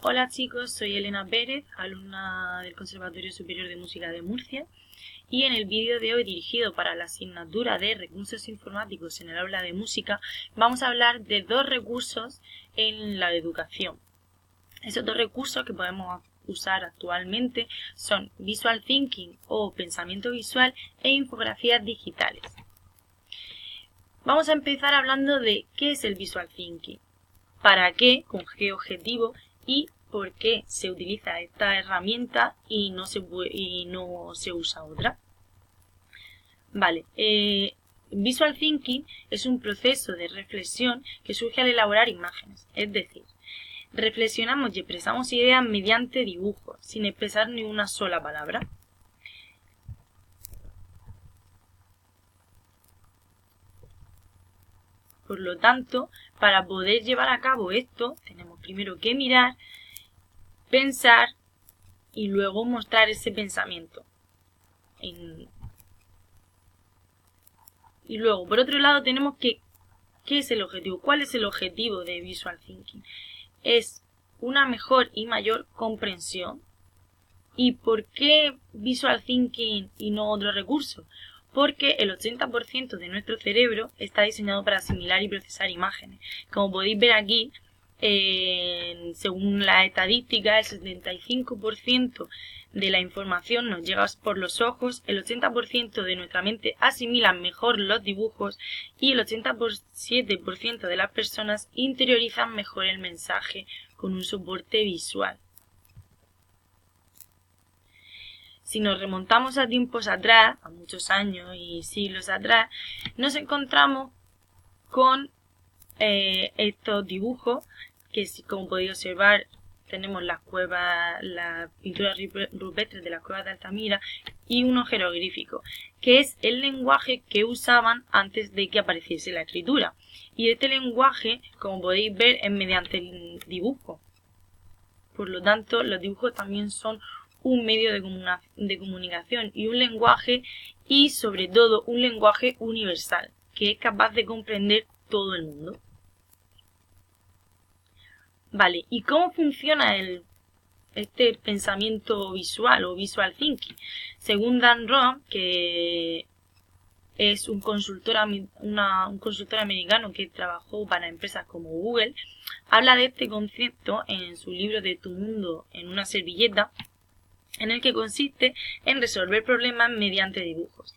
Hola chicos, soy Elena Pérez, alumna del Conservatorio Superior de Música de Murcia, y en el vídeo de hoy dirigido para la asignatura de Recursos Informáticos en el aula de música vamos a hablar de dos recursos en la educación. Esos dos recursos que podemos usar actualmente son Visual Thinking o pensamiento visual e infografías digitales. Vamos a empezar hablando de qué es el Visual Thinking, para qué, con qué objetivo y por qué se utiliza esta herramienta y no se usa otra. Vale, Visual Thinking es un proceso de reflexión que surge al elaborar imágenes, es decir, reflexionamos y expresamos ideas mediante dibujos, sin expresar ni una sola palabra. Por lo tanto, para poder llevar a cabo esto, tenemos primero que mirar, pensar y luego mostrar ese pensamiento. Y luego, por otro lado, tenemos ¿qué es el objetivo? ¿Cuál es el objetivo de Visual Thinking? Es una mejor y mayor comprensión. ¿Y por qué Visual Thinking y no otro recurso? Porque el 80% de nuestro cerebro está diseñado para asimilar y procesar imágenes. Como podéis ver aquí, según la estadística, el 75% de la información nos llega por los ojos, el 80% de nuestra mente asimila mejor los dibujos y el 87% de las personas interiorizan mejor el mensaje con un soporte visual. Si nos remontamos a tiempos atrás, a muchos años y siglos atrás, nos encontramos con estos dibujos que, como podéis observar, tenemos las pinturas rupestres de las cuevas de Altamira y unos jeroglíficos, que es el lenguaje que usaban antes de que apareciese la escritura. Y este lenguaje, como podéis ver, es mediante el dibujo. Por lo tanto, los dibujos también son un medio de comunicación y un lenguaje, y sobre todo un lenguaje universal, que es capaz de comprender todo el mundo. Vale, ¿y cómo funciona este pensamiento visual o Visual Thinking? Según Dan Roam, que es un consultor americano que trabajó para empresas como Google, habla de este concepto en su libro de Tu mundo en una servilleta, en el que consiste en resolver problemas mediante dibujos.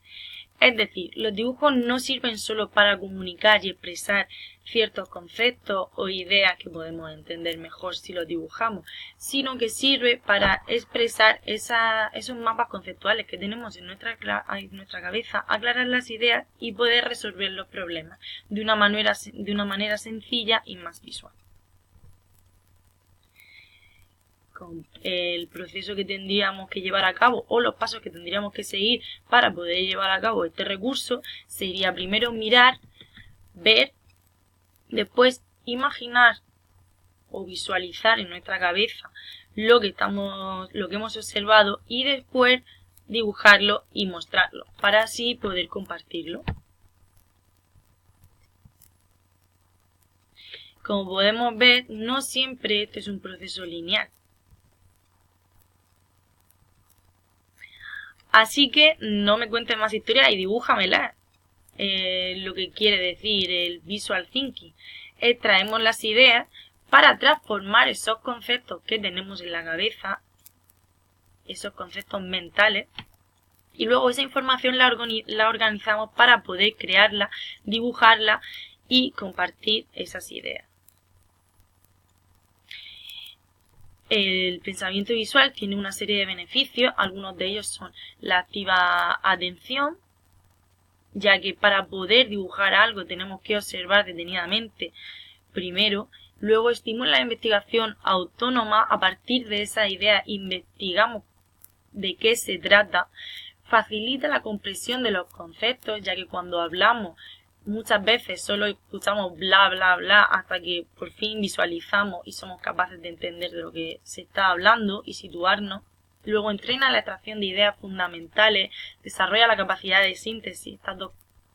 Es decir, los dibujos no sirven solo para comunicar y expresar ciertos conceptos o ideas que podemos entender mejor si los dibujamos, sino que sirve para expresar esos mapas conceptuales que tenemos en nuestra cabeza, aclarar las ideas y poder resolver los problemas de una manera sencilla y más visual. Con el proceso que tendríamos que llevar a cabo o los pasos que tendríamos que seguir para poder llevar a cabo este recurso sería primero mirar, ver, después imaginar o visualizar en nuestra cabeza lo que hemos observado y después dibujarlo y mostrarlo para así poder compartirlo. Como podemos ver, no siempre este es un proceso lineal. Así que no me cuentes más historias y dibújamela. Lo que quiere decir el Visual Thinking es traemos las ideas para transformar esos conceptos que tenemos en la cabeza, esos conceptos mentales, y luego esa información la organizamos para poder crearla, dibujarla y compartir esas ideas. El pensamiento visual tiene una serie de beneficios, algunos de ellos son la activa atención, ya que para poder dibujar algo tenemos que observar detenidamente primero, luego estimula la investigación autónoma, a partir de esa idea investigamos de qué se trata, facilita la comprensión de los conceptos, ya que cuando hablamos muchas veces solo escuchamos bla bla bla hasta que por fin visualizamos y somos capaces de entender de lo que se está hablando y situarnos. Luego entrena la extracción de ideas fundamentales, desarrolla la capacidad de síntesis.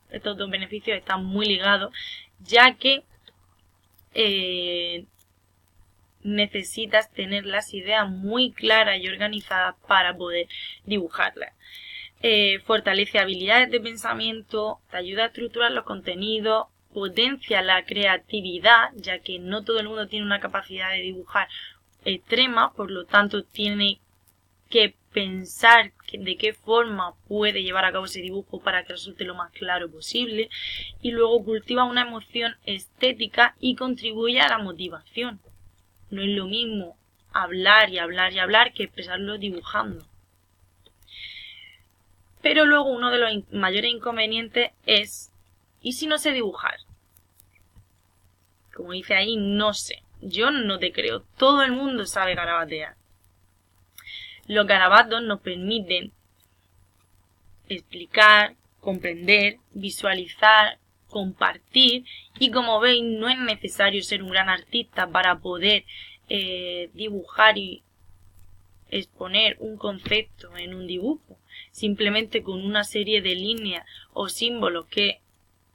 Estos dos beneficios están muy ligados, ya que necesitas tener las ideas muy claras y organizadas para poder dibujarlas. Fortalece habilidades de pensamiento, te ayuda a estructurar los contenidos, potencia la creatividad, ya que no todo el mundo tiene una capacidad de dibujar extrema, por lo tanto tiene que pensar de qué forma puede llevar a cabo ese dibujo para que resulte lo más claro posible, y luego cultiva una emoción estética y contribuye a la motivación. No es lo mismo hablar y hablar y hablar que expresarlo dibujando. Pero luego uno de los mayores inconvenientes es, ¿y si no sé dibujar? Como dice ahí, no sé. Yo no te creo. Todo el mundo sabe garabatear. Los garabatos nos permiten explicar, comprender, visualizar, compartir, y como veis no es necesario ser un gran artista para poder dibujar y exponer un concepto en un dibujo. Simplemente con una serie de líneas o símbolos que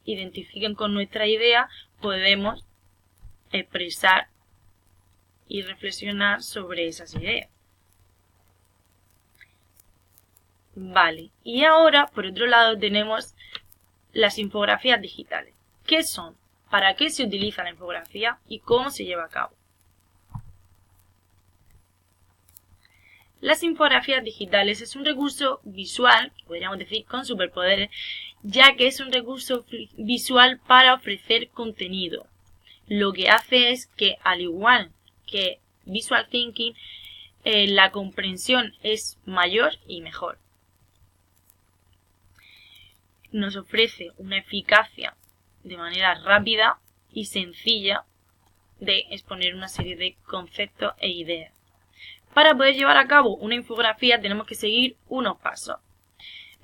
identifiquen con nuestra idea podemos expresar y reflexionar sobre esas ideas. Vale, y ahora por otro lado tenemos las infografías digitales. ¿Qué son? ¿Para qué se utiliza la infografía y cómo se lleva a cabo? Las infografías digitales es un recurso visual, podríamos decir con superpoderes, ya que es un recurso visual para ofrecer contenido. Lo que hace es que, al igual que Visual Thinking, la comprensión es mayor y mejor. Nos ofrece una eficacia de manera rápida y sencilla de exponer una serie de conceptos e ideas. Para poder llevar a cabo una infografía tenemos que seguir unos pasos.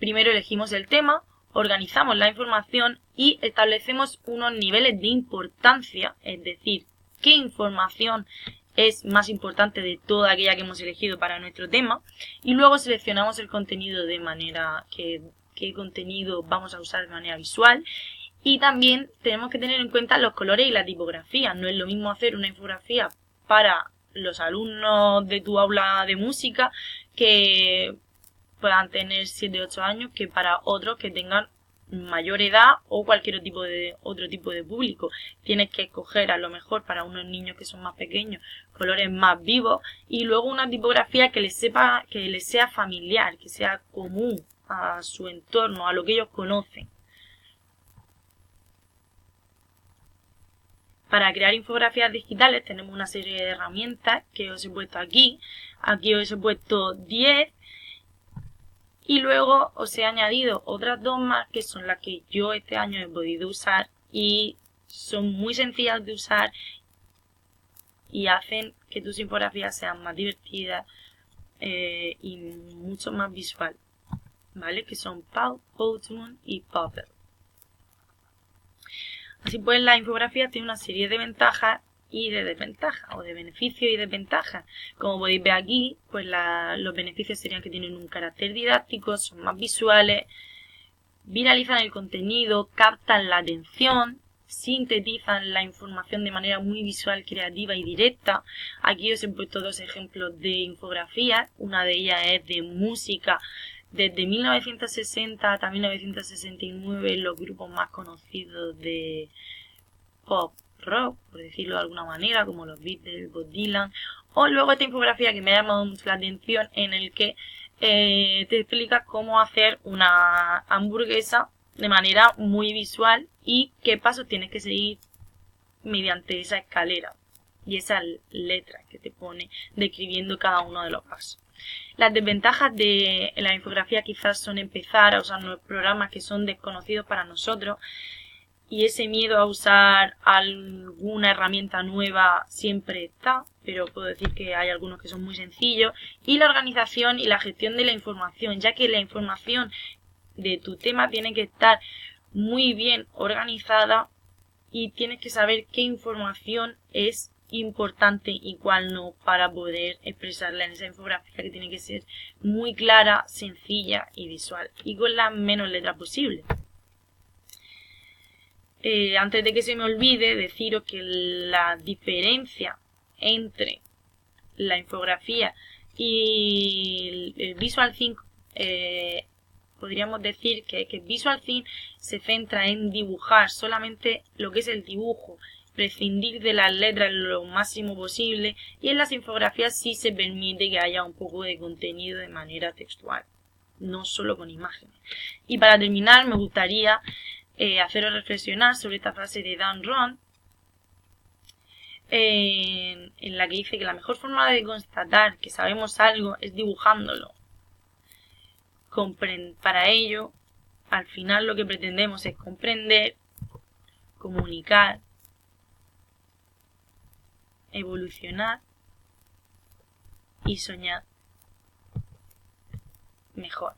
Primero elegimos el tema, organizamos la información y establecemos unos niveles de importancia, es decir, qué información es más importante de toda aquella que hemos elegido para nuestro tema, y luego seleccionamos el contenido de manera qué contenido vamos a usar de manera visual, y también tenemos que tener en cuenta los colores y la tipografía. No es lo mismo hacer una infografía para los alumnos de tu aula de música que puedan tener 7 o 8 años que para otros que tengan mayor edad o cualquier otro tipo de público. Tienes que escoger a lo mejor para unos niños que son más pequeños colores más vivos y luego una tipografía que les sea familiar, que sea común a su entorno, a lo que ellos conocen. Para crear infografías digitales tenemos una serie de herramientas que os he puesto aquí. Aquí os he puesto 10 y luego os he añadido otras 2 más que son las que yo este año he podido usar y son muy sencillas de usar y hacen que tus infografías sean más divertidas y mucho más visual, ¿vale? Que son Powtoon y Puppet. Así pues, la infografía tiene una serie de ventajas y de desventajas, o de beneficios y desventajas. Como podéis ver aquí, pues los beneficios serían que tienen un carácter didáctico, son más visuales, viralizan el contenido, captan la atención, sintetizan la información de manera muy visual, creativa y directa. Aquí os he puesto 2 ejemplos de infografías, una de ellas es de música. Desde 1960 hasta 1969 los grupos más conocidos de pop rock, por decirlo de alguna manera, como los Beatles, Bob Dylan, o luego esta infografía que me ha llamado mucho la atención en el que te explica cómo hacer una hamburguesa de manera muy visual y qué pasos tienes que seguir mediante esa escalera y esa letra que te pone describiendo cada uno de los pasos. Las desventajas de la infografía quizás son empezar a usar nuevos programas que son desconocidos para nosotros y ese miedo a usar alguna herramienta nueva siempre está, pero puedo decir que hay algunos que son muy sencillos, y la organización y la gestión de la información, ya que la información de tu tema tiene que estar muy bien organizada y tienes que saber qué información es importante y cuál no para poder expresarla en esa infografía que tiene que ser muy clara, sencilla y visual y con las menos letras posible. Antes de que se me olvide deciros que la diferencia entre la infografía y el Visual Think, podríamos decir que Visual Think se centra en dibujar solamente lo que es el dibujo, prescindir de las letras lo máximo posible, y en las infografías sí se permite que haya un poco de contenido de manera textual, no solo con imágenes. Y para terminar me gustaría haceros reflexionar sobre esta frase de Dan Rohn, en la que dice que la mejor forma de constatar que sabemos algo es dibujándolo. Para ello, al final lo que pretendemos es comprender, comunicar, evolucionar y soñar mejor.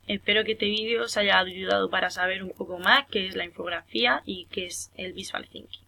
Espero que este vídeo os haya ayudado para saber un poco más qué es la infografía y qué es el Visual Thinking.